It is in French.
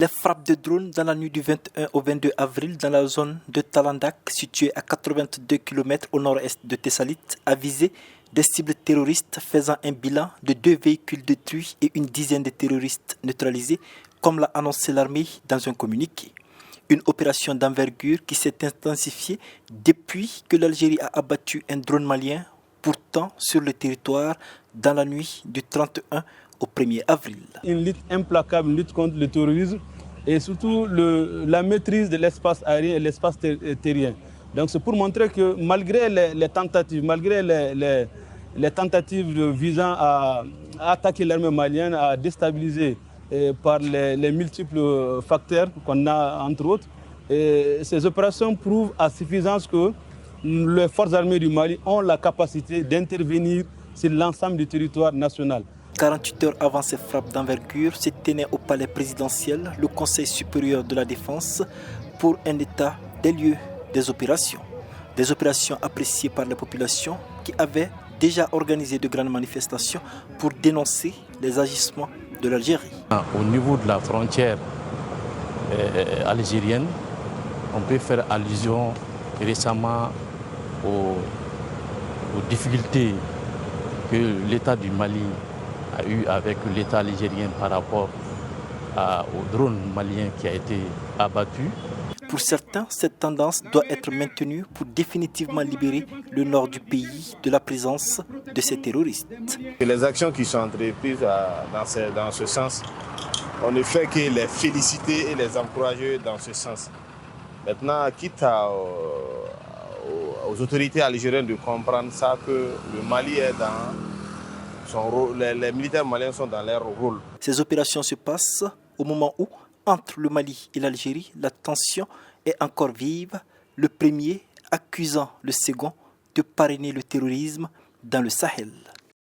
Les frappes de drones dans la nuit du 21 au 22 avril dans la zone de Talandak, située à 82 km au nord-est de Tessalit, a visé des cibles terroristes faisant un bilan de 2 véhicules détruits et une dizaine de terroristes neutralisés, comme l'a annoncé l'armée dans un communiqué. Une opération d'envergure qui s'est intensifiée depuis que l'Algérie a abattu un drone malien, pourtant sur le territoire, dans la nuit du 31 au 1er avril. Une lutte implacable, une lutte contre le terrorisme et surtout la maîtrise de l'espace aérien et l'espace terrien. Donc c'est pour montrer que malgré les tentatives visant à attaquer l'armée malienne, à déstabiliser par les multiples facteurs qu'on a entre autres, ces opérations prouvent à suffisance que les forces armées du Mali ont la capacité d'intervenir sur l'ensemble du territoire national. 48 heures avant ces frappes d'envergure, se tenait au palais présidentiel le Conseil supérieur de la défense pour un état des lieux des opérations. Des opérations appréciées par la population qui avait déjà organisé de grandes manifestations pour dénoncer les agissements de l'Algérie. Au niveau de la frontière algérienne, on peut faire allusion récemment aux difficultés que l'État du Mali a eu avec l'État algérien par rapport au drone malien qui a été abattu. Pour certains, cette tendance doit être maintenue pour définitivement libérer le nord du pays de la présence de ces terroristes. Les actions qui sont entreprises dans ce sens, on ne fait que les féliciter et les encourager dans ce sens. Maintenant, quitte aux autorités algériennes de comprendre ça, que le Mali est dans son rôle, les militaires maliens sont dans leur rôle. Ces opérations se passent au moment où, entre le Mali et l'Algérie, la tension est encore vive, le premier accusant le second de parrainer le terrorisme dans le Sahel.